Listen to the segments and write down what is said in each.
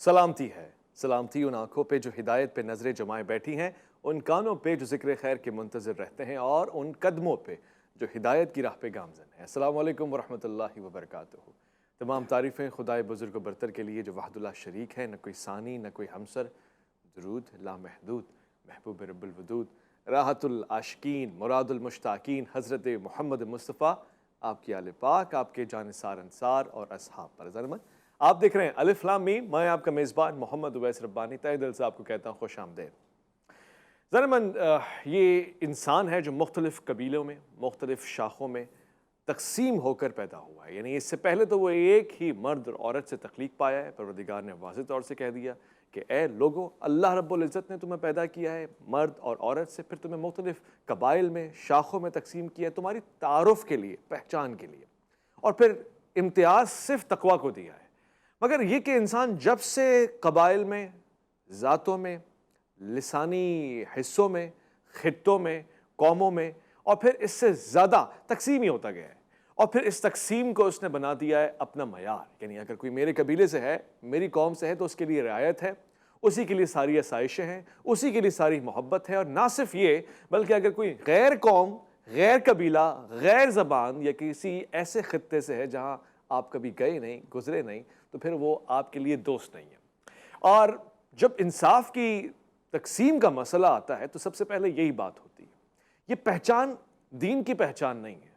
سلامتی ہے، سلامتی ان آنکھوں پہ جو ہدایت پہ نظریں جمائے بیٹھی ہیں، ان کانوں پہ جو ذکر خیر کے منتظر رہتے ہیں، اور ان قدموں پہ جو ہدایت کی راہ پہ گامزن ہیں۔ السلام علیکم ورحمۃ اللہ وبرکاتہ۔ تمام تعریفیں خدائے بزرگ و برتر کے لیے جو وحد اللہ شریک ہے، نہ کوئی ثانی نہ کوئی ہمسر۔ درود لامحدود محبوب رب الودود، راحت العاشقین مراد المشتاقین حضرت محمد مصطفیٰ، آپ کی آل پاک، آپ کے جانثار انصار اور اصحاب پر ضرمت۔ آپ دیکھ رہے ہیں الف لام میم، میں آپ کا میزبان محمد اویس ربانی تہ دل سے آپ کو کہتا ہوں خوش آمدید۔ ضرمن یہ انسان ہے جو مختلف قبیلوں میں، مختلف شاخوں میں تقسیم ہو کر پیدا ہوا ہے، یعنی اس سے پہلے تو وہ ایک ہی مرد اور عورت سے تخلیق پایا ہے۔ پروردگار نے واضح طور سے کہہ دیا کہ اے لوگو، اللہ رب العزت نے تمہیں پیدا کیا ہے مرد اور عورت سے، پھر تمہیں مختلف قبائل میں، شاخوں میں تقسیم کیا ہے تمہاری تعارف کے لیے، پہچان کے لیے، اور پھر امتیاز صرف تقویٰ کو دیا ہے۔ مگر یہ کہ انسان جب سے قبائل میں، ذاتوں میں، لسانی حصوں میں، خطوں میں، قوموں میں، اور پھر اس سے زیادہ تقسیم ہی ہوتا گیا ہے، اور پھر اس تقسیم کو اس نے بنا دیا ہے اپنا معیار۔ یعنی اگر کوئی میرے قبیلے سے ہے، میری قوم سے ہے، تو اس کے لیے رعایت ہے، اسی کے لیے ساری آسائشیں ہیں، اسی کے لیے ساری محبت ہے۔ اور نہ صرف یہ بلکہ اگر کوئی غیر قوم، غیر قبیلہ، غیر زبان یا کسی ایسے خطے سے ہے جہاں آپ کبھی گئے نہیں، گزرے نہیں، تو پھر وہ آپ کے لیے دوست نہیں ہے۔ اور جب انصاف کی تقسیم کا مسئلہ آتا ہے تو سب سے پہلے یہی بات ہوتی ہے۔ یہ پہچان دین کی پہچان نہیں ہے۔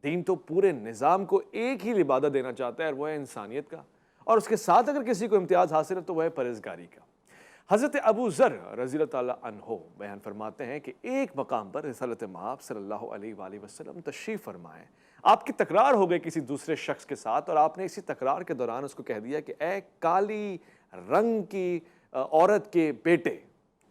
دین تو پورے نظام کو ایک ہی لبادہ دینا چاہتا ہے، اور وہ ہے انسانیت کا، اور اس کے ساتھ اگر کسی کو امتیاز حاصل ہے تو وہ ہے پرہیزگاری کا۔ حضرت ابو ذر رضی اللہ تعالیٰ عنہ بیان فرماتے ہیں کہ ایک مقام پر رسالت مآب صلی اللہ علیہ وآلہ وسلم تشریف فرمائے، آپ کی تکرار ہو گئی کسی دوسرے شخص کے ساتھ، اور آپ نے اسی تکرار کے دوران اس کو کہہ دیا کہ اے کالی رنگ کی عورت کے بیٹے۔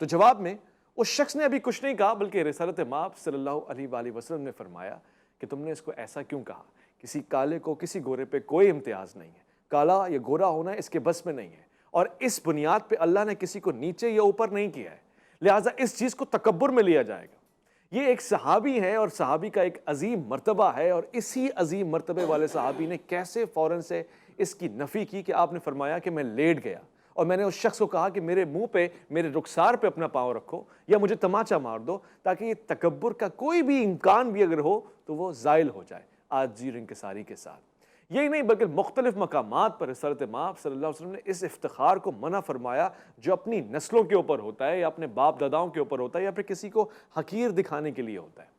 تو جواب میں اس شخص نے ابھی کچھ نہیں کہا، بلکہ رسالت مآب صلی اللہ علیہ وآلہ وسلم نے فرمایا کہ تم نے اس کو ایسا کیوں کہا؟ کسی کالے کو کسی گورے پہ کوئی امتیاز نہیں ہے، کالا یا گورا ہونا اس کے بس میں نہیں ہے، اور اس بنیاد پہ اللہ نے کسی کو نیچے یا اوپر نہیں کیا ہے، لہٰذا اس چیز کو تکبر میں لیا جائے گا۔ یہ ایک صحابی ہے، اور صحابی کا ایک عظیم مرتبہ ہے، اور اسی عظیم مرتبے والے صحابی نے کیسے فوراً سے اس کی نفی کی کہ آپ نے فرمایا کہ میں لیٹ گیا، اور میں نے اس شخص کو کہا کہ میرے منہ پہ، میرے رخسار پہ اپنا پاؤں رکھو یا مجھے تماچا مار دو، تاکہ یہ تکبر کا کوئی بھی امکان بھی اگر ہو تو وہ زائل ہو جائے عاجزی اور انکساری کے ساتھ۔ یہی نہیں بلکہ مختلف مقامات پر رسالت مآب صلی اللہ علیہ وسلم نے اس افتخار کو منع فرمایا جو اپنی نسلوں کے اوپر ہوتا ہے، یا اپنے باپ داداؤں کے اوپر ہوتا ہے، یا پھر کسی کو حقیر دکھانے کے لیے ہوتا ہے۔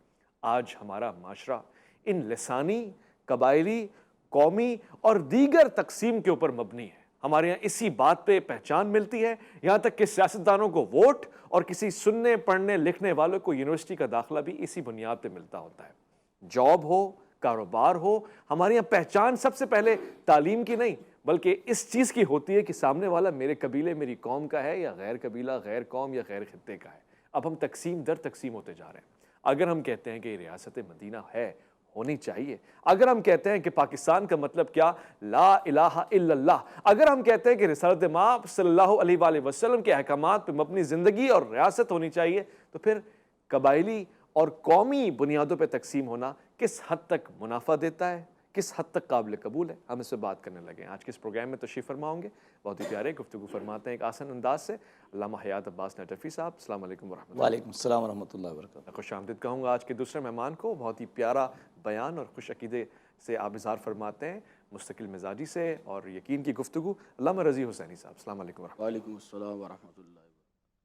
آج ہمارا معاشرہ ان لسانی، قبائلی، قومی اور دیگر تقسیم کے اوپر مبنی ہے۔ ہمارے یہاں اسی بات پہ پہچان ملتی ہے، یہاں تک کہ سیاستدانوں کو ووٹ اور کسی سننے پڑھنے لکھنے والوں کو یونیورسٹی کا داخلہ بھی اسی بنیاد پہ ملتا ہوتا ہے۔ جاب ہو، کاروبار ہو، ہمارے یہاں پہچان سب سے پہلے تعلیم کی نہیں بلکہ اس چیز کی ہوتی ہے کہ سامنے والا میرے قبیلے، میری قوم کا ہے، یا غیر قبیلہ، غیر قوم یا غیر خطے کا ہے۔ اب ہم تقسیم در تقسیم ہوتے جا رہے ہیں۔ اگر ہم کہتے ہیں کہ یہ ریاست مدینہ ہے، ہونی چاہیے، اگر ہم کہتے ہیں کہ پاکستان کا مطلب کیا، لا الہ الا اللہ، اگر ہم کہتے ہیں کہ رسالت مآب صلی اللہ علیہ وآلہ وسلم کے احکامات پہ مبنی زندگی اور ریاست ہونی چاہیے، تو پھر قبائلی اور قومی بنیادوں پہ تقسیم ہونا کس حد تک منافع دیتا ہے، کس حد تک قابل قبول ہے، ہم اس پہ بات کرنے لگے ہیں۔ آج کے اس پروگرام میں تشریف فرما ہوں گے بہت ہی پیارے گفتگو فرماتے ہیں ایک آسان انداز سے علامہ حیات عباس نجفی صاحب۔ السلام علیکم ورحمۃ اللہ۔ وعلیکم السلام ورحمۃ اللہ وبرکاتہ۔ خوش آمدید کہوں گا آج کے دوسرے مہمان کو، بہت ہی پیارا بیان اور خوش عقیدے سے آپ اظہار فرماتے ہیں، مستقل مزاجی سے اور یقین کی گفتگو، علامہ رضی حسینی صاحب۔ السلام علیکم ورحمۃ اللہ۔ وعلیکم السلام ورحمۃ اللہ۔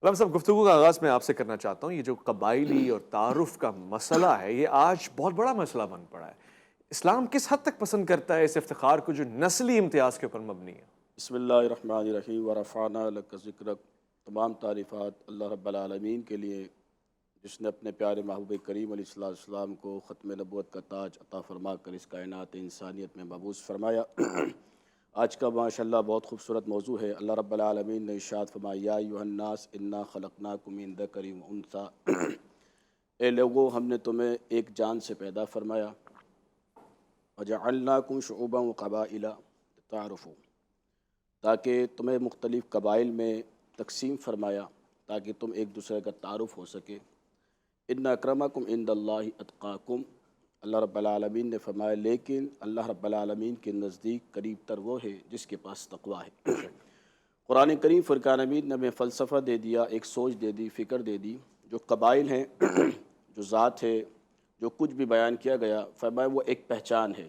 علامہ صاحب، گفتگو کا آغاز میں آپ سے کرنا چاہتا ہوں۔ یہ جو قبائلی اور تعارف کا مسئلہ ہے، یہ آج بہت بڑا مسئلہ بن پڑا ہے۔ اسلام کس حد تک پسند کرتا ہے اس افتخار کو جو نسلی امتیاز کے اوپر مبنی ہے؟ بسم اللہ الرحمن الرحیم، ورفعنا لک ذکرک۔ تمام تعریفات اللہ رب العالمین کے لیے جس نے اپنے پیارے محبوب کریم علیہ السلام کو ختم نبوت کا تاج عطا فرما کر اس کائنات انسانیت میں مبعوث فرمایا۔ آج کا ماشاءاللہ بہت خوبصورت موضوع ہے۔ اللہ رب العالمین نے ارشاد فرمایا، یا ایھا الناس انا خلقناکم من ذکر و انثی، اے لوگو ہم نے تمہیں ایک جان سے پیدا فرمایا، وجعلناکم شعوبا وقبائل لتعارفوا، تاکہ تمہیں مختلف قبائل میں تقسیم فرمایا تاکہ تم ایک دوسرے کا تعارف ہو سکے۔ ان اکرمکم عند اللہ اتقاکم، اللہ رب العالمین نے فرمایا لیکن اللہ رب العالمین کے نزدیک قریب تر وہ ہے جس کے پاس تقویٰ ہے۔ قرآن کریم فرقان حمید نے ہمیں فلسفہ دے دیا، ایک سوچ دے دی، فکر دے دی. جو قبائل ہیں جو ذات ہے، جو کچھ بھی بیان کیا گیا، فرمایا وہ ایک پہچان ہے.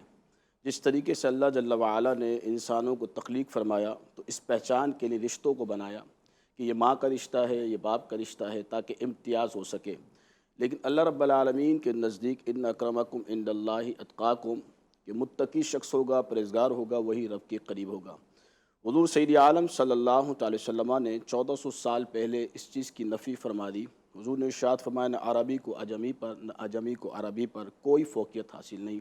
جس طریقے سے اللہ جل وعلا نے انسانوں کو تخلیق فرمایا تو اس پہچان کے لیے رشتوں کو بنایا کہ یہ ماں کا رشتہ ہے، یہ باپ کا رشتہ ہے، تاکہ امتیاز ہو سکے. لیکن اللہ رب العالمین کے نزدیک ان اکرمکم عند اللہ اتقاکم، کہ متقی شخص ہوگا، پرہیزگار ہوگا، وہی رب کے قریب ہوگا. حضور سید عالم صلی اللہ تعالی وسلم نے 1400 سال پہلے اس چیز کی نفی فرما دی. حضور نے ارشاد فرمایا نہ عربی کو اجمی پر، نہ اجمی کو عربی پر کوئی فوقیت حاصل نہیں.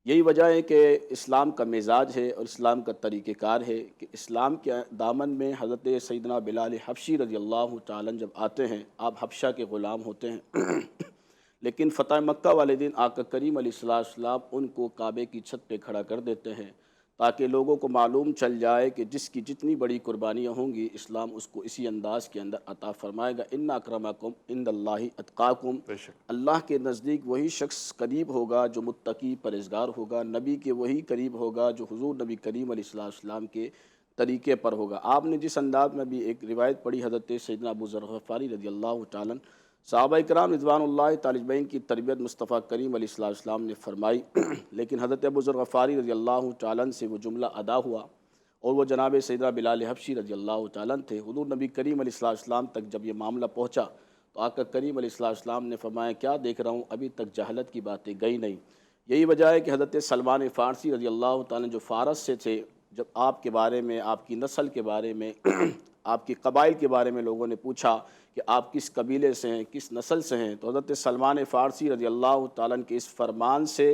یہی وجہ ہے کہ اسلام کا مزاج ہے اور اسلام کا طریقہ کار ہے کہ اسلام کے دامن میں حضرت سیدنا بلال حبشی رضی اللہ تعالیٰ جب آتے ہیں، آپ حبشہ کے غلام ہوتے ہیں لیکن فتح مکہ والے دن آقا کریم علیہ السلام ان کو کعبے کی چھت پہ کھڑا کر دیتے ہیں تاکہ لوگوں کو معلوم چل جائے کہ جس کی جتنی بڑی قربانیاں ہوں گی اسلام اس کو اسی انداز کے اندر عطا فرمائے گا. ان اکرمکم عند اللہ اتقاکم، اللہ کے نزدیک وہی شخص قریب ہوگا جو متقی پرہیزگار ہوگا، نبی کے وہی قریب ہوگا جو حضور نبی کریم علیہ السلام کے طریقے پر ہوگا. آپ نے جس انداز میں بھی ایک روایت پڑھی حضرت سیدنا ابو ذر غفاری رضی اللہ تعالیٰ، صحابہ کرام رضوان اللہ تعالی اجمعین کی تربیت مصطفیٰ کریم علیہ السلام نے فرمائی لیکن حضرت ابو ذر غفاری رضی اللہ تعالیٰ سے وہ جملہ ادا ہوا اور وہ جناب سیدنا بلال حبشی رضی اللہ تعالیٰ تھے. حضور نبی کریم علیہ السلام تک جب یہ معاملہ پہنچا تو آقا کریم علیہ السلام نے فرمایا کیا دیکھ رہا ہوں، ابھی تک جہالت کی باتیں گئی نہیں. یہی وجہ ہے کہ حضرت سلمان فارسی رضی اللہ تعالیٰ جو فارس سے تھے، جب آپ کے بارے میں، آپ کی نسل کے بارے میں آپ کی قبائل کے بارے میں لوگوں نے پوچھا کہ آپ کس قبیلے سے ہیں، کس نسل سے ہیں، تو حضرت سلمان فارسی رضی اللہ تعالیٰ کے اس فرمان سے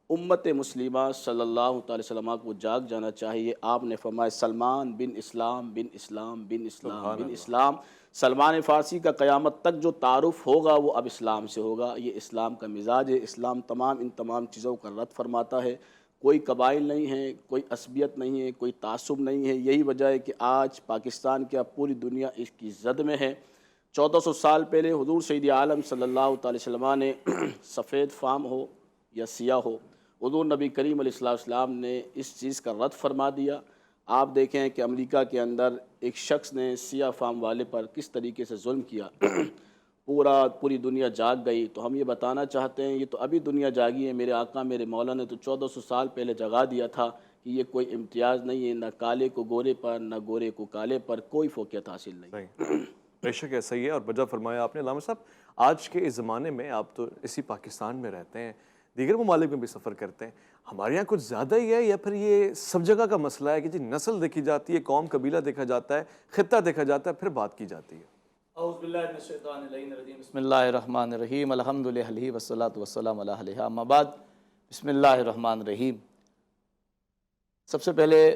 امت مسلمہ صلی اللہ تعالی وسلم کو جاگ جانا چاہیے. آپ نے فرمایا سلمان بن اسلام بن اسلام بن اسلام بن اسلام. سلمان فارسی کا قیامت تک جو تعارف ہوگا وہ اب اسلام سے ہوگا. یہ اسلام کا مزاج ہے. اسلام ان تمام چیزوں کا رد فرماتا ہے. کوئی قبائل نہیں ہے، کوئی عصبیت نہیں ہے، کوئی تعصب نہیں ہے. یہی وجہ ہے کہ آج پاکستان کیا پوری دنیا اس کی زد میں ہے. 1400 سال پہلے حضور سید عالم صلی اللہ تعالی وسلم نے سفید فام ہو یا سیاہ ہو، حضور نبی کریم علیہ السلام نے اس چیز کا رد فرما دیا. آپ دیکھیں کہ امریکہ کے اندر ایک شخص نے سیاہ فام والے پر کس طریقے سے ظلم کیا. پوری دنیا جاگ گئی. تو ہم یہ بتانا چاہتے ہیں یہ تو ابھی دنیا جاگی ہے. میرے آقا میرے مولا نے تو 1400 سال پہلے جگا دیا تھا کہ یہ کوئی امتیاز نہیں ہے، نہ کالے کو گورے پر نہ گورے کو کالے پر کوئی فوقیت حاصل نہیں. بے شک ایسا ہی ہے اور بجا فرمایا آپ نے. علامہ صاحب آج کے اس زمانے میں آپ تو اسی پاکستان میں رہتے ہیں، دیگر ممالک میں بھی سفر کرتے ہیں، ہمارے یہاں کچھ زیادہ ہی ہے یا پھر یہ سب جگہ کا مسئلہ ہے کہ جی نسل دیکھی جاتی ہے، قوم قبیلہ دیکھا جاتا ہے، خطہ دیکھا جاتا ہے، پھر بات کی جاتی ہے؟ اعوذ باللہ من الشیطان الرجیم، بسم اللہ الرحمن الرحیم، الحمدللہ والصلاة والسلام علی علیہ، اما بعد، بسم اللہ الرحمن الرحیم. سب سے پہلے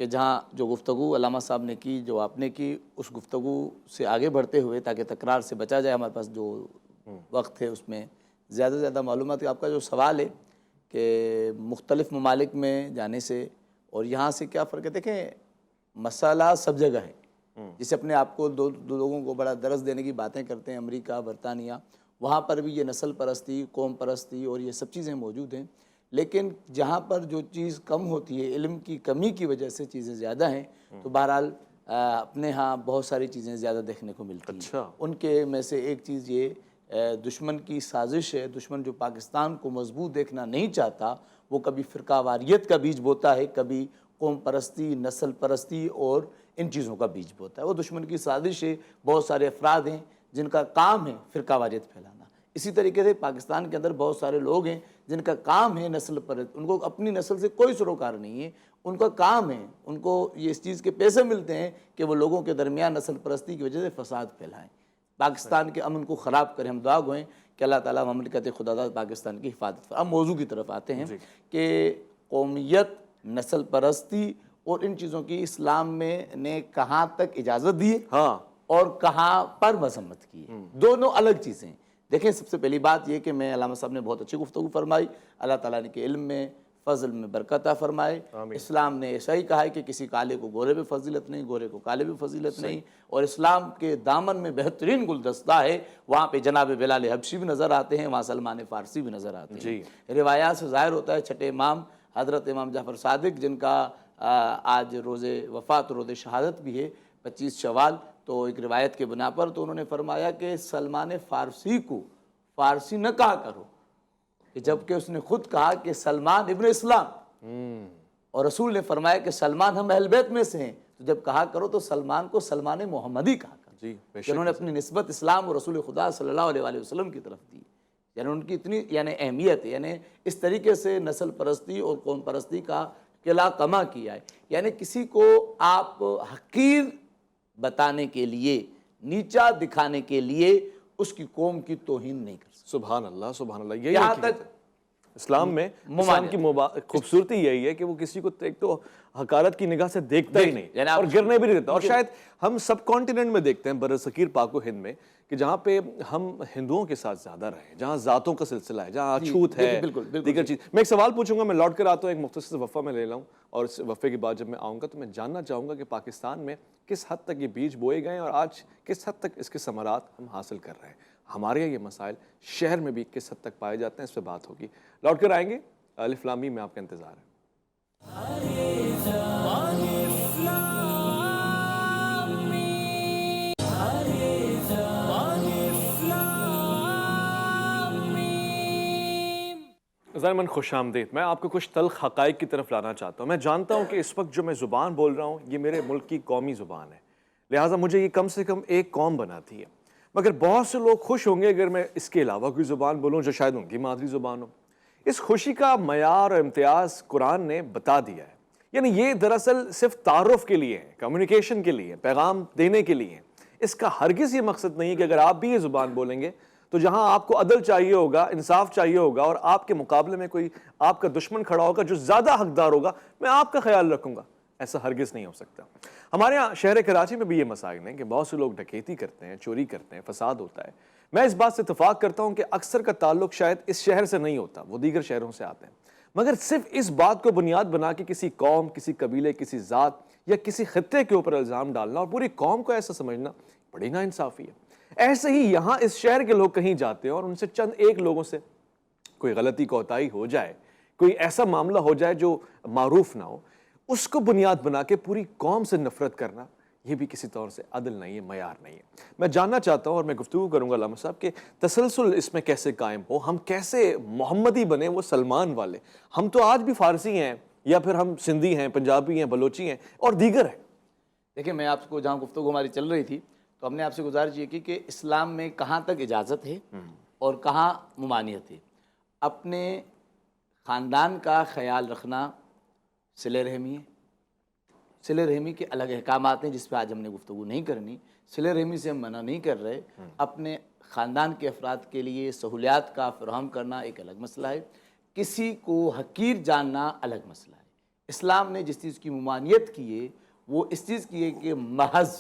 کہ جہاں جو گفتگو علامہ صاحب نے کی، جو آپ نے کی، اس گفتگو سے آگے بڑھتے ہوئے تاکہ تکرار سے بچا جائے، ہمارے پاس جو وقت ہے اس میں زیادہ سے زیادہ معلومات. آپ کا جو سوال ہے کہ مختلف ممالک میں جانے سے اور یہاں سے کیا فرق ہے، دیکھیں مسئلہ سب جگہ ہے. جسے اپنے آپ کو دو لوگوں کو بڑا درس دینے کی باتیں کرتے ہیں، امریکہ، برطانیہ، وہاں پر بھی یہ نسل پرستی، قوم پرستی اور یہ سب چیزیں موجود ہیں. لیکن جہاں پر جو چیز کم ہوتی ہے، علم کی کمی کی وجہ سے چیزیں زیادہ ہیں، تو بہرحال اپنے ہاں بہت ساری چیزیں زیادہ دیکھنے کو ملتی ہیں. اچھا. ان کے میں سے ایک چیز یہ دشمن کی سازش ہے. دشمن جو پاکستان کو مضبوط دیکھنا نہیں چاہتا، وہ کبھی فرقہ واریت کا بیج بوتا ہے، کبھی قوم پرستی، نسل پرستی اور ان چیزوں کا بیج بوتا ہے. وہ دشمن کی سازش ہے. بہت سارے افراد ہیں جن کا کام ہے فرقہ واریت پھیلانا. اسی طریقے سے پاکستان کے اندر بہت سارے لوگ ہیں جن کا کام ہے نسل پرست. ان کو اپنی نسل سے کوئی سروکار نہیں ہے. ان کا کام ہے، ان کو یہ اس چیز کے پیسے ملتے ہیں کہ وہ لوگوں کے درمیان نسل پرستی کی وجہ سے فساد پھیلائیں، پاکستان کے امن کو خراب کریں. ہم دعا گوئیں کہ اللہ تعالیٰ مملکت خدا داد پاکستان کی حفاظت فرمائے. اب موضوع کی طرف آتے ہیں کہ قومیت، نسل پرستی اور ان چیزوں کی اسلام میں نے کہاں تک اجازت دی اور کہاں پر مذمت کی. دونوں الگ چیزیں. دیکھیں سب سے پہلی بات یہ کہ میں علامہ صاحب نے بہت اچھی گفتگو فرمائی. اللہ تعالیٰ نے کہ علم میں، فضل میں برکت عطا فرمائے. اسلام نے ایسا ہی کہا ہے کہ کسی کالے کو گورے پہ فضیلت نہیں، گورے کو کالے پہ فضیلت نہیں. اور اسلام کے دامن میں بہترین گلدستہ ہے. وہاں پہ جناب بلال حبشی بھی نظر آتے ہیں، وہاں سلمان فارسی بھی نظر آتے ہیں. روایات سے ظاہر ہوتا ہے چھٹے امام حضرت امام جعفر صادق، جن کا آج روز وفات روز شہادت بھی ہے 25 شوال، تو ایک روایت کے بنا پر تو انہوں نے فرمایا کہ سلمان فارسی کو فارسی نہ کہا کرو، کہ جبکہ اس نے خود کہا کہ سلمان ابن اسلام، اور رسول نے فرمایا کہ سلمان ہم اہل بیت میں سے ہیں، تو جب کہا کرو تو سلمان کو سلمان محمدی کہا کرو۔ جی بے کہ انہوں نے اپنی نسبت اسلام اور رسول خدا صلی اللہ علیہ وآلہ وسلم کی طرف دی، یعنی ان کی اتنی اہمیت ہے، یعنی اس طریقے سے نسل پرستی اور قوم پرستی کا قلع کما کیا ہے۔ یعنی کسی کو آپ حقیر بتانے کے لیے، نیچا دکھانے کے لیے اس کی قوم کی توہین نہیں کر سکتے۔ سبحان اللہ، سبحان اللہ۔ یہی یہاں حقیقت تک ہے اسلام میں، اسلام کی خوبصورتی یہی ہے کہ وہ کسی کو ایک تو حقارت کی نگاہ سے دیکھتا ہی نہیں اور گرنے بھی نہیں دیتا۔ اور شاید ہم سب کانٹیننٹ میں دیکھتے ہیں، برصغیر پاک و ہند میں، کہ جہاں پہ ہم ہندوؤں کے ساتھ زیادہ رہے، جہاں ذاتوں کا سلسلہ ہے، جہاں چھوت ہے، دیگر چیز۔ میں ایک سوال پوچھوں گا، میں لوٹ کر آتا ہوں، ایک مختصر وقفہ میں لے لوں، اور اس وقفے کے بعد جب میں آؤں گا تو میں جاننا چاہوں گا کہ پاکستان میں کس حد تک یہ بیج بوئے گئے ہیں اور آج کس حد تک اس کے ثمرات ہم حاصل کر رہے ہیں۔ ہمارے یہ مسائل شہر میں بھی کس حد تک پائے جاتے ہیں، اس پہ بات ہوگی۔ لوٹ کر آئیں گے، الف لام میم میں آپ کا انتظار ہے۔ ضامن خوش آمدید۔ میں آپ کو کچھ تلخ حقائق کی طرف لانا چاہتا ہوں۔ میں جانتا ہوں کہ اس وقت جو میں زبان بول رہا ہوں یہ میرے ملک کی قومی زبان ہے، لہٰذا مجھے یہ کم سے کم ایک قوم بناتی ہے، مگر بہت سے لوگ خوش ہوں گے اگر میں اس کے علاوہ کوئی زبان بولوں جو شاید ان کی مادری زبان ہو۔ اس خوشی کا معیار اور امتیاز قرآن نے بتا دیا ہے، یعنی یہ دراصل صرف تعارف کے لیے ہے، کمیونیکیشن کے لیے، پیغام دینے کے لیے۔ اس کا ہرگز یہ مقصد نہیں ہے کہ اگر آپ بھی یہ زبان بولیں گے تو جہاں آپ کو عدل چاہیے ہوگا، انصاف چاہیے ہوگا، اور آپ کے مقابلے میں کوئی آپ کا دشمن کھڑا ہوگا جو زیادہ حقدار ہوگا، میں آپ کا خیال رکھوں گا۔ ایسا ہرگز نہیں ہو سکتا۔ ہمارے یہاں شہر کراچی میں بھی یہ مسائل ہیں کہ بہت سے لوگ ڈکیتی کرتے ہیں، چوری کرتے ہیں، فساد ہوتا ہے۔ میں اس بات سے اتفاق کرتا ہوں کہ اکثر کا تعلق شاید اس شہر سے نہیں ہوتا، وہ دیگر شہروں سے آتے ہیں، مگر صرف اس بات کو بنیاد بنا کے کسی قوم، کسی قبیلے، کسی ذات یا کسی خطے کے اوپر الزام ڈالنا اور پوری قوم کو ایسا سمجھنا بڑی ناانصافی ہے۔ ایسے ہی یہاں اس شہر کے لوگ کہیں جاتے ہیں اور ان سے چند ایک لوگوں سے کوئی غلطی کوتاہی ہو جائے، کوئی ایسا معاملہ ہو جائے جو معروف نہ ہو، اس کو بنیاد بنا کے پوری قوم سے نفرت کرنا، یہ بھی کسی طور سے عدل نہیں ہے، معیار نہیں ہے۔ میں جاننا چاہتا ہوں اور میں گفتگو کروں گا علامہ صاحب کہ تسلسل اس میں کیسے قائم ہو، ہم کیسے محمدی بنے، وہ سلمان والے۔ ہم تو آج بھی فارسی ہیں، یا پھر ہم سندھی ہیں، پنجابی ہیں، بلوچی ہیں اور دیگر ہیں۔ دیکھیں، میں آپ کو جہاں گفتگو ہماری چل رہی تھی تو ہم نے آپ سے گزارش یہ کی کہ اسلام میں کہاں تک اجازت ہے اور کہاں ممانعت ہے۔ اپنے خاندان کا خیال رکھنا صلہ رحمی ہے، صلہ رحمی کے الگ احکامات ہیں جس پہ آج ہم نے گفتگو نہیں کرنی۔ صلہ رحمی سے ہم منع نہیں کر رہے، اپنے خاندان کے افراد کے لیے سہولیات کا فراہم کرنا ایک الگ مسئلہ ہے، کسی کو حقیر جاننا الگ مسئلہ ہے۔ اسلام نے جس چیز کی ممانعت کی ہے وہ اس چیز کی ہے کہ محض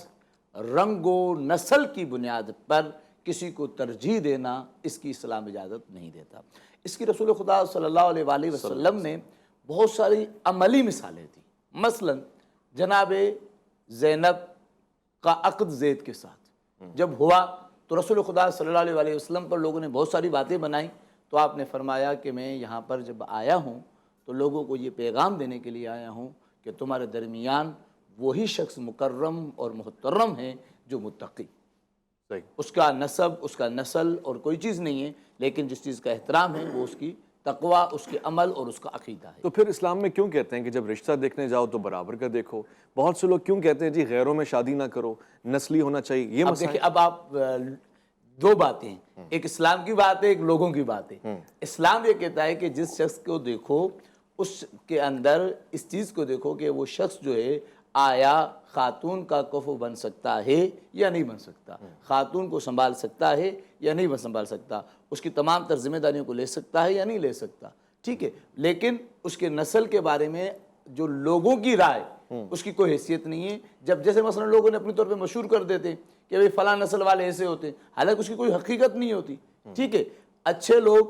رنگ و نسل کی بنیاد پر کسی کو ترجیح دینا، اس کی اسلام اجازت نہیں دیتا۔ اس کی رسول خدا صلی اللہ علیہ وآلہ وسلم نے بہت ساری عملی مثالیں دی۔ مثلا جناب زینب کا عقد زید کے ساتھ جب ہوا تو رسول خدا صلی اللہ علیہ وآلہ وسلم پر لوگوں نے بہت ساری باتیں بنائیں، تو آپ نے فرمایا کہ میں یہاں پر جب آیا ہوں تو لوگوں کو یہ پیغام دینے کے لیے آیا ہوں کہ تمہارے درمیان وہی شخص مکرم اور محترم ہے جو متقی، اس کا نسب، اس کا نسل اور کوئی چیز نہیں ہے، لیکن جس چیز کا احترام ہے وہ اس کی تقوی، اس کے عمل اور اس کا عقیدہ ہے۔ تو پھر اسلام میں کیوں کہتے ہیں کہ جب رشتہ دیکھنے جاؤ تو برابر کا دیکھو؟ بہت سے لوگ کیوں کہتے ہیں جی غیروں میں شادی نہ کرو، نسلی ہونا چاہیے؟ یہ اب دیکھیں، اب آپ دو باتیں ہیں، ایک اسلام کی بات ہے، ایک لوگوں کی بات ہے۔ اسلام یہ کہتا ہے کہ جس شخص کو دیکھو اس کے اندر اس چیز کو دیکھو کہ وہ شخص جو ہے آیا خاتون کا کفو بن سکتا ہے یا نہیں بن سکتا، خاتون کو سنبھال سکتا ہے یا نہیں سنبھال سکتا، اس کی تمام تر ذمہ داریوں کو لے سکتا ہے یا نہیں لے سکتا، ٹھیک ہے۔ لیکن اس کے نسل کے بارے میں جو لوگوں کی رائے، اس کی کوئی حیثیت نہیں ہے۔ جب جیسے مثلا لوگوں نے اپنی طور پہ مشہور کر دیتے کہ بھئی فلاں نسل والے ایسے ہوتے ہیں، حالانکہ اس کی کوئی حقیقت نہیں ہوتی، ٹھیک ہے۔ اچھے لوگ،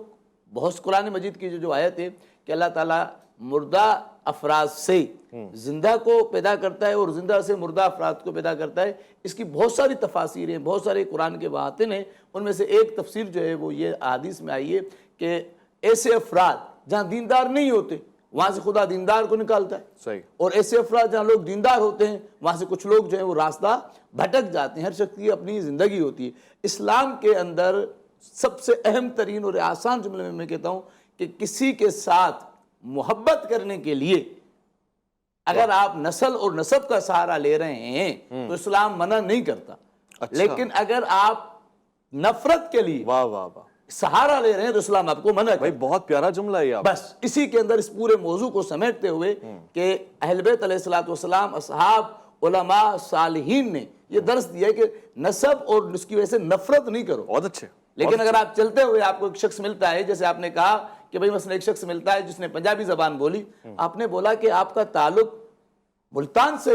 بہت قرآن مجید کی جو آیت ہے کہ اللہ تعالیٰ مردہ افراد سے زندہ کو پیدا کرتا ہے اور زندہ سے مردہ افراد کو پیدا کرتا ہے، اس کی بہت ساری تفاسیر ہیں، بہت سارے قرآن کے باتیں ہیں۔ ان میں سے ایک تفسیر جو ہے وہ یہ احادیث میں آئی ہے کہ ایسے افراد جہاں دیندار نہیں ہوتے وہاں سے خدا دیندار کو نکالتا ہے. صحیح. اور ایسے افراد جہاں لوگ دیندار ہوتے ہیں وہاں سے کچھ لوگ جو ہیں وہ راستہ بھٹک جاتے ہیں. ہر شخص کی اپنی زندگی ہوتی ہے. اسلام کے اندر سب سے اہم ترین اور آسان جملے میں کہتا ہوں کہ کسی کے ساتھ محبت کرنے کے لیے اگر آپ نسل اور نسب کا سہارا لے رہے ہیں تو اسلام منع نہیں کرتا. لیکن اگر آپ نفرت کے لیے واہ واہ واہ سہارا لے رہے ہیں تو اسلام آپ کو منع کرتا. بھائی بہت پیارا جملہ ہے یہ. بس اسی کے اندر اس پورے موضوع کو سمیٹتے ہوئے کہ اہل بیت علیہ الصلوۃ والسلام، اصحاب، علماء، صالحین نے یہ درس دیا ہے کہ نسب اور اس کی وجہ سے نفرت نہیں کرو. بہت اچھے. لیکن اگر آپ چلتے ہوئے آپ کو ایک شخص ملتا ہے، جیسے آپ نے کہا کہ بھئی مثلا ایک شخص ملتا ہے جس نے پنجابی زبان بولی، آپ نے بولا کہ آپ کا تعلق ملتان سے،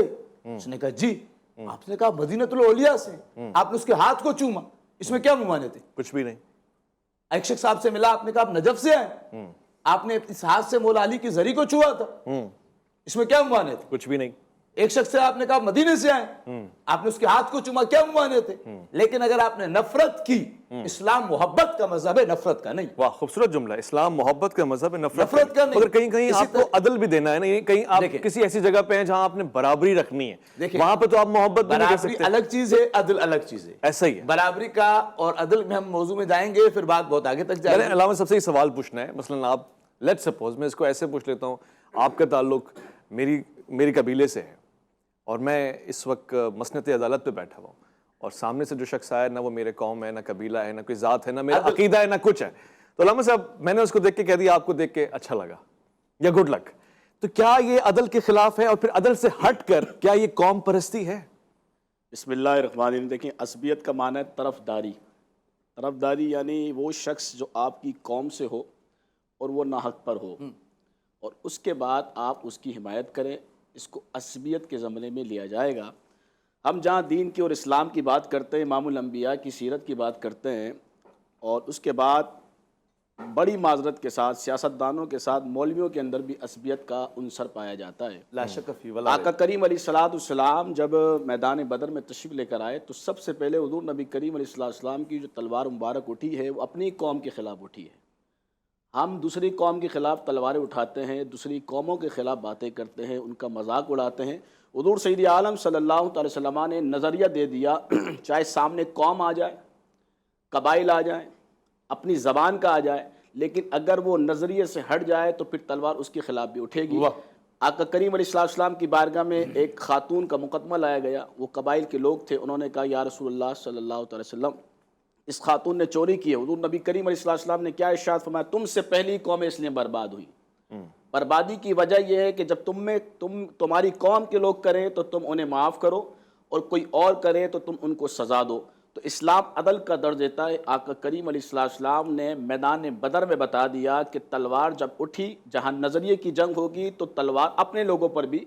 اس نے کہا جی. آپ نے کہا مدینۃ الاولیاء سے. آپ نے اس کے ہاتھ کو چوما، اس میں کیا ممانعت ہے؟ کچھ بھی نہیں. ایک شخص آپ سے ملا، آپ نے کہا آپ نجف سے آئے، آپ نے اس ہاتھ سے مولا علی کی زری کو چھوا تھا، اس میں کیا ممانعت ہے؟ کچھ بھی نہیں. ایک شخص سے آپ نے کہا مدینے سے آئے، آپ نے اس کے ہاتھ کو چوما، کیا ممانعت ہے؟ لیکن اگر آپ نے نفرت کی، اسلام محبت کا مذہب ہے، نفرت کا نہیں. واہ خوبصورت جملہ. اسلام محبت کا مذہب ہے، نفرت کا نہیں. مگر کہیں کہیں آپ کو عدل بھی دینا ہے نا. کہیں آپ کسی ایسی جگہ پہ ہیں جہاں آپ نے برابری رکھنی ہے، وہاں پہ تو آپ محبت بھی نہیں کر برابری سکتے. الگ چیز ہے، عدل الگ چیز ہے. ایسا ہی ہے. برابری کا اور عدل میں ہم موضوع میں جائیں گے، پھر بات بہت آگے تک جائے گی. علامہ صاحب سے یہ سوال پوچھنا ہے. مثلا آپ لیٹ سپوز، میں اس کو ایسے پوچھ لیتا ہوں، آپ کا تعلق میری قبیلے سے ہے اور میں اس وقت مسنت عدالت پہ بیٹھا ہوا ہوں اور سامنے سے جو شخص آیا، نہ وہ میرے قوم ہے، نہ قبیلہ ہے، نہ کوئی ذات ہے، نہ میرا عقیدہ ہے، نہ کچھ ہے. تو علامہ صاحب میں نے اس کو دیکھ کے کہہ دیا آپ کو دیکھ کے اچھا لگا یا گڈ لک، تو کیا یہ عدل کے خلاف ہے؟ اور پھر عدل سے ہٹ کر کیا یہ قوم پرستی ہے؟ بسم اللہ الرحمن الرحیم. دیکھیں، عصبیت کا معنی ہے طرفداری. طرفداری یعنی وہ شخص جو آپ کی قوم سے ہو اور وہ ناحق پر ہو، اور اس کے بعد آپ اس کی حمایت کریں، اس کو عصبیت کے زمرے میں لیا جائے گا. ہم جہاں دین کی اور اسلام کی بات کرتے ہیں، امام الانبیاء کی سیرت کی بات کرتے ہیں، اور اس کے بعد بڑی معذرت کے ساتھ سیاستدانوں کے ساتھ مولویوں کے اندر بھی عصبیت کا عنصر پایا جاتا ہے. لا شک فی ولا آقا کریم علیہ السلام جب میدان بدر میں تشریف لے کر آئے تو سب سے پہلے حضور نبی کریم علیہ السلام کی جو تلوار مبارک اٹھی ہے وہ اپنی قوم کے خلاف اٹھی ہے. ہم دوسری قوم کے خلاف تلواریں اٹھاتے ہیں، دوسری قوموں کے خلاف باتیں کرتے ہیں، ان کا مذاق اڑاتے ہیں. حضور سید عالم صلی اللہ تعالی وسلم نے نظریہ دے دیا، چاہے سامنے قوم آ جائے، قبائل آ جائیں، اپنی زبان کا آ جائے، لیکن اگر وہ نظریے سے ہٹ جائے تو پھر تلوار اس کے خلاف بھی اٹھے گی. آقا کریم علیہ السلام کی بارگاہ میں ایک خاتون کا مقدمہ لایا گیا. وہ قبائل کے لوگ تھے. انہوں نے کہا یا رسول اللہ صلی اللہ تعالی وسلم، اس خاتون نے چوری کی ہے. حضور نبی کریم علیہ السلام نے کیا ارشاد فرمایا؟ تم سے پہلی قومیں اس لیے برباد ہوئی. بربادی کی وجہ یہ ہے کہ جب تمہاری قوم کے لوگ کریں تو تم انہیں معاف کرو، اور کوئی اور کرے تو تم ان کو سزا دو. تو اسلام عدل کا درج دیتا ہے. آقا کریم علیہ السلام نے میدان بدر میں بتا دیا کہ تلوار جب اٹھی، جہاں نظریے کی جنگ ہوگی تو تلوار اپنے لوگوں پر بھی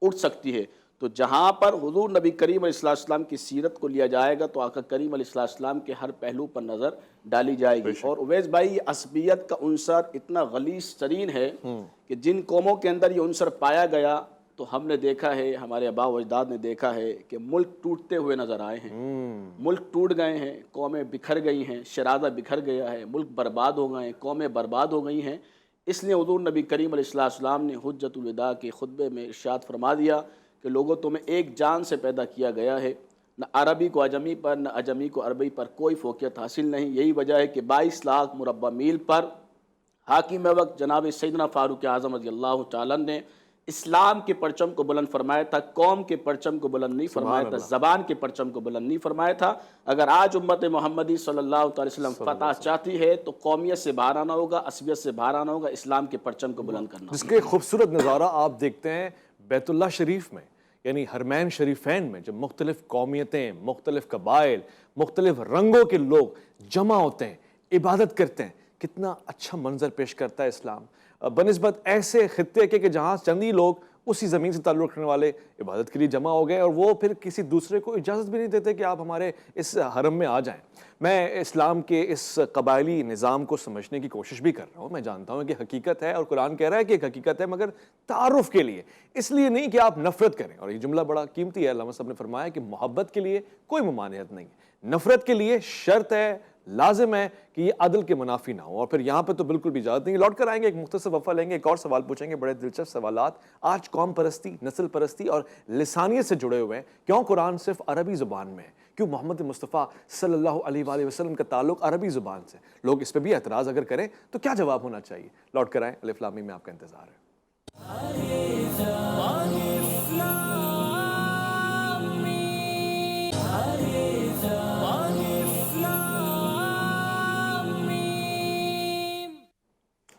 اٹھ سکتی ہے. تو جہاں پر حضور نبی کریم علیہ السلام کی سیرت کو لیا جائے گا تو آقا کریم علیہ السلام کے ہر پہلو پر نظر ڈالی جائے گی. اور اویس بھائی، یہ عصبیت کا عنصر اتنا غلیظ ترین ہے کہ جن قوموں کے اندر یہ عنصر پایا گیا تو ہم نے دیکھا ہے، ہمارے آباء و اجداد نے دیکھا ہے کہ ملک ٹوٹتے ہوئے نظر آئے ہیں. ملک ٹوٹ گئے ہیں، قومیں بکھر گئی ہیں، شرازہ بکھر گیا ہے، ملک برباد ہو گئے ہیں، قومیں برباد ہو گئی ہیں. اس لیے حضور نبی کریم علیہ السلام نے حجۃ الوداع کے خطبے میں ارشاد فرما دیا کہ لوگوں تمہیں ایک جان سے پیدا کیا گیا ہے، نہ عربی کو اجمی پر نہ اجمی کو عربی پر کوئی فوقیت حاصل نہیں. یہی وجہ ہے کہ 22 لاکھ مربع میل پر حاکم وقت جناب سیدنا فاروق اعظم رضی اللہ تعالیٰ نے اسلام کے پرچم کو بلند فرمایا تھا، قوم کے پرچم کو بلند نہیں فرمایا تھا، زبان کے پرچم کو بلند نہیں فرمایا تھا. اگر آج امت محمدی صلی اللہ علیہ وسلم فتح چاہتی ہے تو قومیت سے باہر آنا ہوگا، عصبیت سے باہر آنا ہوگا، اسلام کے پرچم کو بلند کرنا ہوگا. جس کے خوبصورت نظارہ آپ دیکھتے ہیں بیت اللہ شریف میں، یعنی حرمین شریفین میں، جب مختلف قومیتیں، مختلف قبائل، مختلف رنگوں کے لوگ جمع ہوتے ہیں، عبادت کرتے ہیں. کتنا اچھا منظر پیش کرتا ہے اسلام بنسبت ایسے خطے کے کہ جہاں چندی لوگ اسی زمین سے تعلق رکھنے والے عبادت کے لیے جمع ہو گئے، اور وہ پھر کسی دوسرے کو اجازت بھی نہیں دیتے کہ آپ ہمارے اس حرم میں آ جائیں. میں اسلام کے اس قبائلی نظام کو سمجھنے کی کوشش بھی کر رہا ہوں. میں جانتا ہوں کہ حقیقت ہے، اور قرآن کہہ رہا ہے کہ ایک حقیقت ہے، مگر تعارف کے لیے، اس لیے نہیں کہ آپ نفرت کریں. اور یہ جملہ بڑا قیمتی ہے. علامہ صاحب نے فرمایا کہ محبت کے لیے کوئی ممانعت نہیں ہے، نفرت کے لیے شرط ہے، لازم ہے کہ یہ عدل کے منافی نہ ہو. اور پھر یہاں پہ تو بالکل بھی اجازت نہیں. لوٹ کر آئیں گے, ایک مختصر وقفہ لیں گے, ایک اور سوال پوچھیں گے, بڑے دلچسپ سوالات آج قوم پرستی, نسل پرستی اور لسانیت سے جڑے ہوئے ہیں. کیوں قرآن صرف عربی زبان میں ہے؟ کیوں محمد مصطفیٰ صلی اللہ علیہ وآلہ وسلم کا تعلق عربی زبان سے؟ لوگ اس پہ بھی اعتراض اگر کریں تو کیا جواب ہونا چاہیے؟ لوٹ کر آئیں, الف لام میم میں آپ کا انتظار ہے.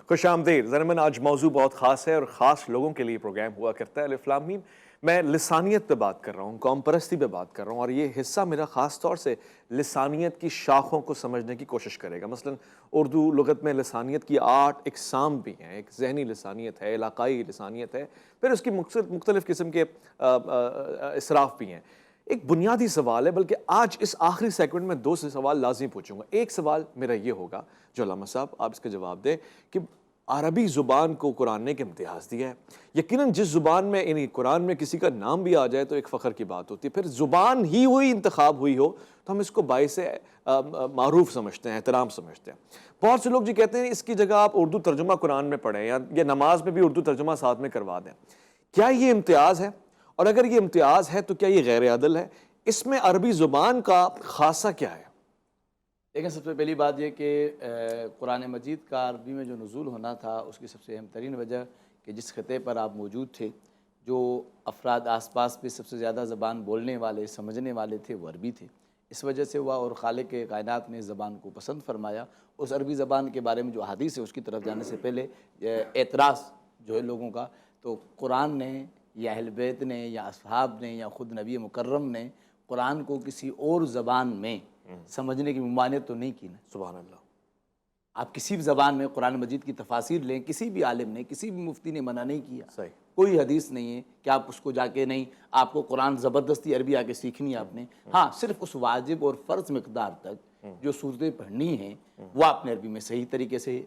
خوش آمدید. ضمن آج موضوع بہت خاص ہے اور خاص لوگوں کے لیے پروگرام ہوا کرتا ہے. الف لام میم میں لسانیت پہ بات کر رہا ہوں, قوم پرستی پہ بات کر رہا ہوں, اور یہ حصہ میرا خاص طور سے لسانیت کی شاخوں کو سمجھنے کی کوشش کرے گا. مثلا اردو لغت میں لسانیت کی 8 اقسام بھی ہیں. ایک ذہنی لسانیت ہے, علاقائی لسانیت ہے, پھر اس کی مختلف قسم کے اصراف بھی ہیں. ایک بنیادی سوال ہے, بلکہ آج اس آخری سیگمنٹ میں 2 سوال لازمی پوچھوں گا. ایک سوال میرا یہ ہوگا جو علامہ صاحب آپ اس کا جواب دیں کہ عربی زبان کو قرآن نے ایک امتیاز دیا ہے. یقیناً جس زبان میں یعنی قرآن میں کسی کا نام بھی آ جائے تو ایک فخر کی بات ہوتی ہے. پھر زبان ہی ہوئی انتخاب ہوئی ہو تو ہم اس کو باعث معروف سمجھتے ہیں, احترام سمجھتے ہیں. بہت سے لوگ جی کہتے ہیں اس کی جگہ آپ اردو ترجمہ قرآن میں پڑھیں یا نماز میں بھی اردو ترجمہ ساتھ میں کروا دیں. کیا یہ امتیاز ہے؟ اور اگر یہ امتیاز ہے تو کیا یہ غیر عدل ہے؟ اس میں عربی زبان کا خاصہ کیا ہے؟ لیکن سب سے پہلی بات یہ کہ قرآن مجید کا عربی میں جو نزول ہونا تھا اس کی سب سے اہم ترین وجہ کہ جس خطے پر آپ موجود تھے, جو افراد آس پاس پہ سب سے زیادہ زبان بولنے والے, سمجھنے والے تھے, وہ عربی تھے. اس وجہ سے ہوا اور خالق کائنات نے زبان کو پسند فرمایا. اس عربی زبان کے بارے میں جو حدیث ہے اس کی طرف جانے سے پہلے اعتراض جو ہے لوگوں کا, تو قرآن نے یا اہل بیت نے یا اصحاب نے یا خود نبی مکرم نے قرآن کو کسی اور زبان میں سمجھنے کی ممانعت تو نہیں کی نا. سبحان اللہ. آپ کسی بھی زبان میں قرآن مجید کی تفاسیر لیں, کسی بھی عالم نے, کسی بھی مفتی نے منع نہیں کیا. صحیح. کوئی حدیث نہیں ہے کہ آپ اس کو جا کے نہیں, آپ کو قرآن زبردستی عربی آ کے سیکھنی ہے آپ نے. ہاں, صرف اس واجب اور فرض مقدار تک جو صورتیں پڑھنی ہیں وہ آپ نے عربی میں صحیح طریقے سے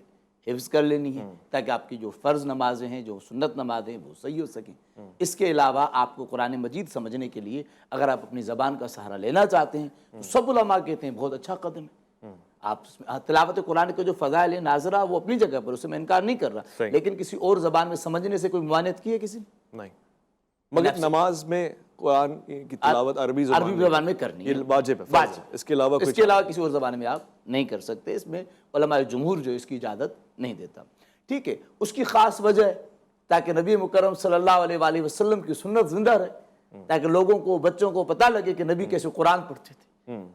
حفظ کر لینی ہے, تاکہ آپ کی جو فرض نمازیں ہیں, جو سنت نمازیں ہیں, وہ صحیح ہو سکیں. اس کے علاوہ آپ کو قرآن مجید سمجھنے کے لیے اگر آپ اپنی زبان کا سہارا لینا چاہتے ہیں تو سب علماء کہتے ہیں بہت اچھا قدم ہے. آپ تلاوت قرآن کے جو فضائل ہیں ناظرہ وہ اپنی جگہ پر, اسے میں انکار نہیں کر رہا, لیکن کسی اور زبان میں سمجھنے سے کوئی ممانعت کی ہے کسی نے؟ نہیں. مگر نماز میں قرآن کی تلاوت عربی زبان میں کرنی ہے, واجب ہے. اس کے علاوہ کسی اور زبان میں آپ نہیں کر سکتے. اس میں علماء جمہور جو اس کی اجازت نہیں دیتا. ٹھیک ہے, اس کی خاص وجہ ہے تاکہ نبی مکرم صلی اللہ علیہ وآلہ وسلم کی سنت زندہ رہے, تاکہ لوگوں کو, بچوں کو پتہ لگے کہ نبی کیسے قرآن پڑھتے تھے.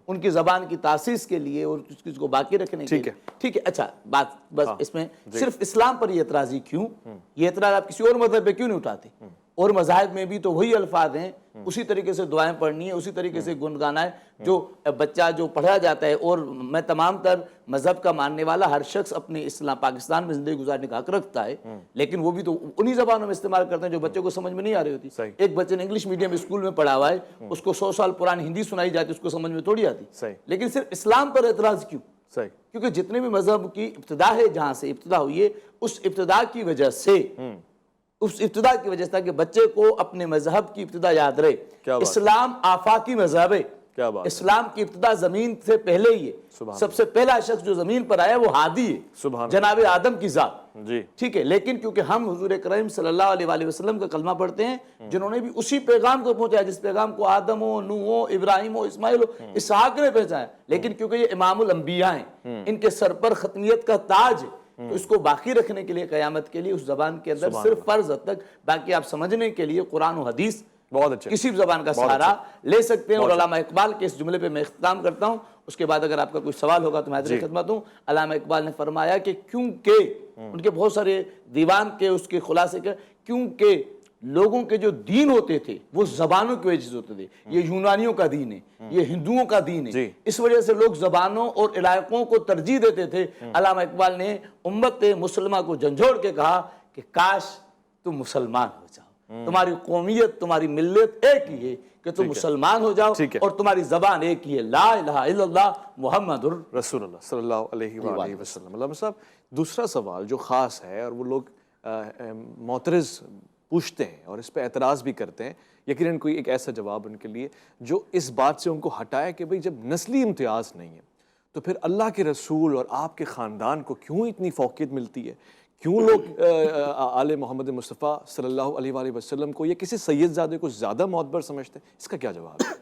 ان کی زبان کی تاسیس کے لیے اور اس کو باقی رکھنے کے لیے. ٹھیک ہے, اچھا بات بس اس میں صرف اسلام پر یہ اعتراضی کیوں؟ یہ اعتراض آپ کسی اور مذہب پہ کیوں نہیں اٹھاتے؟ اور مذاہب میں بھی تو وہی الفاظ ہیں, اسی طریقے سے دعائیں پڑھنی ہیں, اسی طریقے سے گنگانا ہے. جو بچہ جو پڑھا جاتا ہے, اور میں تمام تر مذہب کا ماننے والا ہر شخص اپنے اسلام پاکستان میں زندگی گزارنے کا حق رکھتا ہے, لیکن وہ بھی تو انہی زبانوں میں استعمال کرتے ہیں جو بچوں کو سمجھ میں نہیں آ رہی ہوتی. ایک بچے نے انگلش میڈیم اسکول میں پڑھا ہوا ہے, اس کو 100 سال پرانی ہندی سنائی جاتی, اس کو سمجھ میں تھوڑی آتی. لیکن صرف اسلام پر اعتراض کیوں؟ کیونکہ جتنے بھی مذہب کی ابتدا ہے, جہاں سے ابتدا ہوئی ہے, اس ابتدا کی وجہ سے کہ بچے کو اپنے مذہب کی ابتدا یاد رہے. اسلام آفاقی مذہب ہے. اسلام کی ابتدا زمین سے پہلے ہی ہے. سب سے پہلا شخص جو زمین پر آیا وہ ہادی ہے, جناب آدم کی ذات. ٹھیک ہے, لیکن کیونکہ ہم حضور کریم صلی اللہ علیہ وآلہ وسلم کا کلمہ پڑھتے ہیں, جنہوں نے بھی اسی پیغام کو پہنچایا جس پیغام کو آدم ہو, نوح ہو, ابراہیم ہو, اسماعیل ہو, اسحاق نے پہنچایا. لیکن کیونکہ یہ امام الانبیاء ہیں, ان کے سر پر ختمیت کا تاج ہے, تو اس کو باقی رکھنے کے لیے قیامت کے لیے اس زبان کے اندر صرف فرض حد تک, باقی آپ سمجھنے کے لیے قرآن و حدیث بہت اچھا کسی بھی زبان کا سہارا لے سکتے ہیں. اور علامہ اقبال کے اس جملے پہ میں اختتام کرتا ہوں, اس کے بعد اگر آپ کا کوئی سوال ہوگا تو میں حاضر خدمت ہوں. علامہ اقبال نے فرمایا کہ کیونکہ ان کے بہت سارے دیوان کے اس کے خلاصے کے, کیونکہ لوگوں کے جو دین ہوتے تھے وہ زبانوں کی وجہ سے ہوتے تھے. یہ یونانیوں کا دین ہے, یہ ہندوؤں کا دین ہے, اس وجہ سے لوگ زبانوں اور علاقوں کو ترجیح دیتے تھے. علامہ اقبال نے امت مسلمہ کو جھنجھوڑ کے کہا کہ کاش تم مسلمان ہو جاؤ, تمہاری قومیت, تمہاری ملت ایک ہی ہے کہ تم مسلمان ہو جاؤ, اور تمہاری زبان ایک ہی ہے, لا الہ الا اللہ محمد رسول اللہ صلی اللہ علیہ وآلہ وسلم. علامہ صاحب, دوسرا سوال جو خاص ہے اور وہ لوگ معترض پوچھتے ہیں اور اس پہ اعتراض بھی کرتے ہیں, یقیناً کوئی ایک ایسا جواب ان کے لیے جو اس بات سے ان کو ہٹائے کہ بھئی جب نسلی امتیاز نہیں ہے تو پھر اللہ کے رسول اور آپ کے خاندان کو کیوں اتنی فوقیت ملتی ہے؟ کیوں لوگ آل محمد مصطفیٰ صلی اللہ علیہ وآلہ وسلم کو یا کسی سید زادے کو زیادہ معتبر سمجھتے ہیں؟ اس کا کیا جواب ہے؟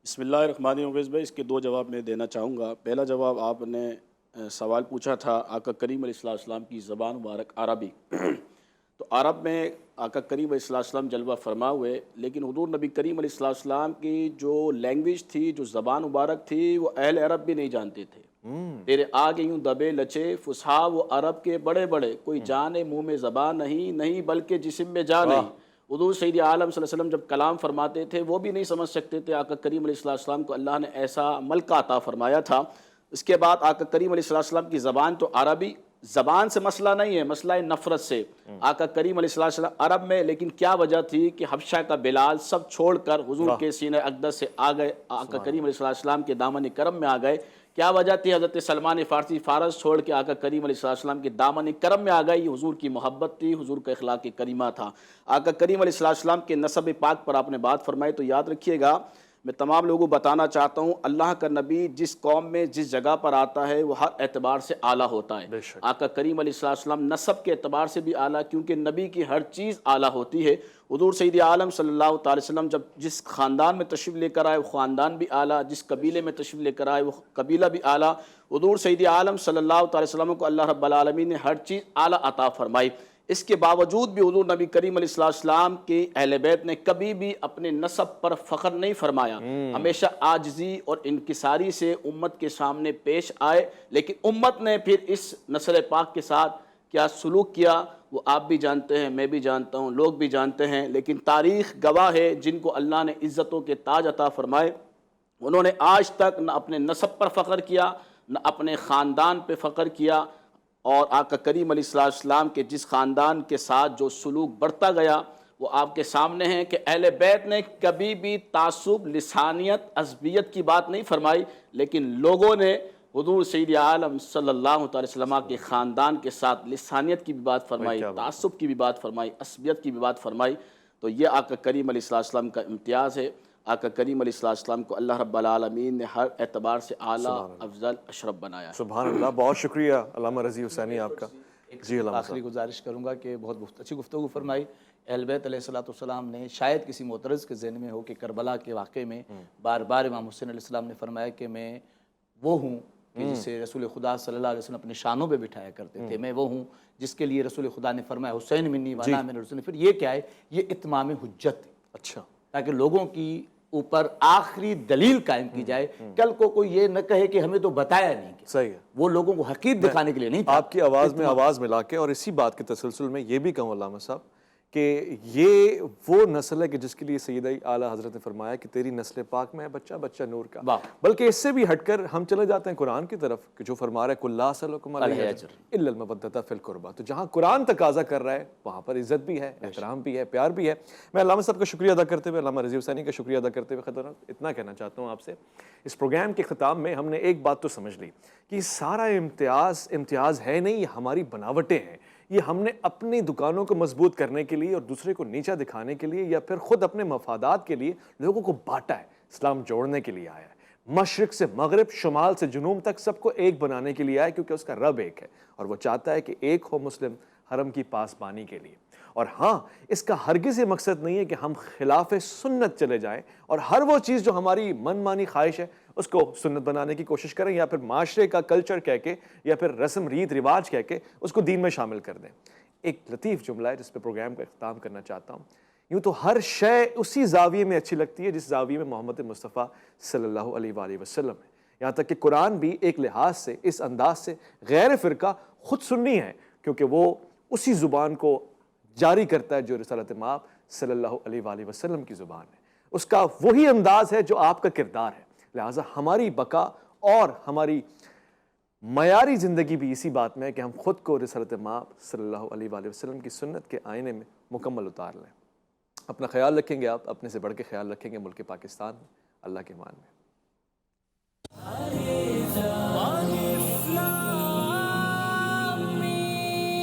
بسم اللہ الرحمن الرحیم. اویس بھائی، اس کے دو جواب میں دینا چاہوں گا. پہلا جواب، آپ نے سوال پوچھا تھا آقا کریم علیہ السلام کی زبان مبارک عربی. تو عرب میں آقا کریم علیہ السلام جلوہ فرما ہوئے، لیکن حضور نبی کریم علیہ السلام کی جو لینگویج تھی، جو زبان مبارک تھی، وہ اہل عرب بھی نہیں جانتے تھے. تیرے آگے یوں دبے لچے فصحا وہ عرب کے بڑے بڑے، کوئی جانے منہ میں زبان نہیں بلکہ جسم میں جان نہیں. حضور سید عالم صلی اللہ علیہ وسلم جب کلام فرماتے تھے وہ بھی نہیں سمجھ سکتے تھے. آقا کریم علیہ السلام کو اللہ نے ایسا ملکہ عطا فرمایا تھا. اس کے بعد آقا کریم علیہ السلام کی زبان تو عربی، زبان سے مسئلہ نہیں ہے، مسئلہ نفرت سے. آقا کریم علیہ السلام عرب میں، لیکن کیا وجہ تھی کہ حبشہ کا بلال سب چھوڑ کر حضور کے سینہ اقدس سے آ گئے، آقا کریم علیہ السلام کے دامن کرم میں آ گئے. کیا وجہ تھی؟ حضرت سلمان فارسی فارس چھوڑ کے آقا کریم علیہ السلام کے دامن کرم میں آ گئے. یہ حضور کی محبت تھی، حضور کا اخلاق کریمہ تھا. آقا کریم علیہ السلام کے نسب پاک پر آپ نے بات فرمائی تو یاد رکھیے گا، میں تمام لوگوں کو بتانا چاہتا ہوں، اللہ کا نبی جس قوم میں جس جگہ پر آتا ہے وہ ہر اعتبار سے اعلیٰ ہوتا ہے. آقا کریم علیہ السلام نسب کے اعتبار سے بھی اعلیٰ، کیونکہ نبی کی ہر چیز اعلیٰ ہوتی ہے. حضور سید عالم صلی اللہ تعالی وسلم جب جس خاندان میں تشریف لے کر آئے وہ خاندان بھی اعلیٰ، جس قبیلے میں تشریف لے کر آئے وہ قبیلہ بھی اعلیٰ. حضور سید عالم صلی اللہ تعالی وسلم کو اللہ رب العالمین نے ہر چیز اعلیٰ عطا فرمائی. اس کے باوجود بھی حضور نبی کریم علیہ السلام کے اہل بیت نے کبھی بھی اپنے نسب پر فخر نہیں فرمایا. ہمیشہ عاجزی اور انکساری سے امت کے سامنے پیش آئے. لیکن امت نے پھر اس نسل پاک کے ساتھ کیا سلوک کیا وہ آپ بھی جانتے ہیں، میں بھی جانتا ہوں، لوگ بھی جانتے ہیں. لیکن تاریخ گواہ ہے، جن کو اللہ نے عزتوں کے تاج عطا فرمائے انہوں نے آج تک نہ اپنے نسب پر فخر کیا، نہ اپنے خاندان پہ فخر کیا. اور آقا کریم علیہ السلام کے جس خاندان کے ساتھ جو سلوک بڑھتا گیا وہ آپ کے سامنے ہیں کہ اہل بیت نے کبھی بھی تعصب، لسانیت، عصبیت کی بات نہیں فرمائی. لیکن لوگوں نے حضور سید عالم صلی اللہ علیہ وسلم کے خاندان کے ساتھ لسانیت کی بھی بات فرمائی، تعصب کی بھی بات فرمائی، عصبیت کی بھی بات فرمائی. تو یہ آقا کریم علیہ السلام کا امتیاز ہے. آقا کریم علیہ السلام کو اللہ رب العالمین نے ہر اعتبار سے اعلیٰ، افضل، اشرف بنایا ہے. سبحان اللہ. بہت شکریہ علامہ رضی حسینی آپ کا. جی آخری گزارش کروں گا کہ بہت اچھی گفتگو فرمائی. اہل بیت علیہ السلام نے شاید کسی معترض کے ذہن میں ہو کہ کربلا کے واقعے میں بار بار امام حسین علیہ السلام نے فرمایا کہ میں وہ ہوں کہ جسے رسول خدا صلی اللہ علیہ وسلم اپنے شانوں پہ بٹھایا کرتے تھے، میں وہ ہوں جس کے لیے رسول خدا نے فرمایا حسین منی وانا من رسول. پھر یہ کیا ہے؟ یہ اتمام حجت ہے. اچھا، تاکہ لوگوں کی اوپر آخری دلیل قائم کی جائے. کل کو کوئی یہ نہ کہے کہ ہمیں تو بتایا نہیں. صحیح ہے. وہ لوگوں کو حقیقت دکھانے کے لیے نہیں تھا. آپ کی آواز میں آواز ملا کے اور اسی بات کے تسلسل میں یہ بھی کہوں علامہ صاحب کہ یہ وہ نسل ہے کہ جس کے لیے سیدہ اعلیٰ حضرت نے فرمایا کہ تیری نسل پاک میں ہے بچہ بچہ نور کا. بلکہ اس سے بھی ہٹ کر ہم چلے جاتے ہیں قرآن کی طرف کہ جو فرما رہا ہے کُلَّ أَسْأَلُكُمْ عَلَيْهِ أَجْرًا إِلَّا الْمَوَدَّةَ فِي الْقُرْبَى. تو جہاں قرآن تقاضا کر رہا ہے وہاں پر عزت بھی ہے، احترام بھی ہے، پیار بھی ہے. میں علامہ صاحب کا شکریہ ادا کرتے ہوئے، علامہ رضی حسینی کا شکریہ ادا کرتے ہوئے خطرات اتنا کہنا چاہتا ہوں آپ سے. اس پروگرام کے ختام میں ہم نے ایک بات تو سمجھ لی کہ سارا امتیاز ہے نہیں، یہ ہماری بناوٹیں ہیں. یہ ہم نے اپنی دکانوں کو مضبوط کرنے کے لیے اور دوسرے کو نیچا دکھانے کے لیے یا پھر خود اپنے مفادات کے لیے لوگوں کو بانٹا ہے. اسلام جوڑنے کے لیے آیا ہے، مشرق سے مغرب، شمال سے جنوب تک سب کو ایک بنانے کے لیے آیا ہے، کیونکہ اس کا رب ایک ہے اور وہ چاہتا ہے کہ ایک ہو مسلم حرم کی پاسبانی کے لیے. اور ہاں، اس کا ہرگز یہ مقصد نہیں ہے کہ ہم خلاف سنت چلے جائیں اور ہر وہ چیز جو ہماری من مانی خواہش ہے اس کو سنت بنانے کی کوشش کریں یا پھر معاشرے کا کلچر کہہ کے یا پھر رسم ریت رواج کہہ کے اس کو دین میں شامل کر دیں. ایک لطیف جملہ ہے جس پہ پروگرام کا اختتام کرنا چاہتا ہوں. یوں تو ہر شے اسی زاویے میں اچھی لگتی ہے جس زاویے میں محمد مصطفیٰ صلی اللہ علیہ وآلہ وسلم ہے. یہاں تک کہ قرآن بھی ایک لحاظ سے، اس انداز سے غیر فرقہ خود سنی ہے، کیونکہ وہ اسی زبان کو جاری کرتا ہے جو رسالت مآب صلی اللہ علیہ وآلہ وسلم کی زبان ہے. اس کا وہی انداز ہے جو آپ کا کردار ہے. لہٰذا ہماری بقا اور ہماری معیاری زندگی بھی اسی بات میں ہے کہ ہم خود کو رسالت مآب صلی اللہ علیہ وآلہ وسلم کی سنت کے آئینے میں مکمل اتار لیں. اپنا خیال رکھیں گے، آپ اپنے سے بڑھ کے خیال رکھیں گے ملک پاکستان میں. اللہ کے امان میں.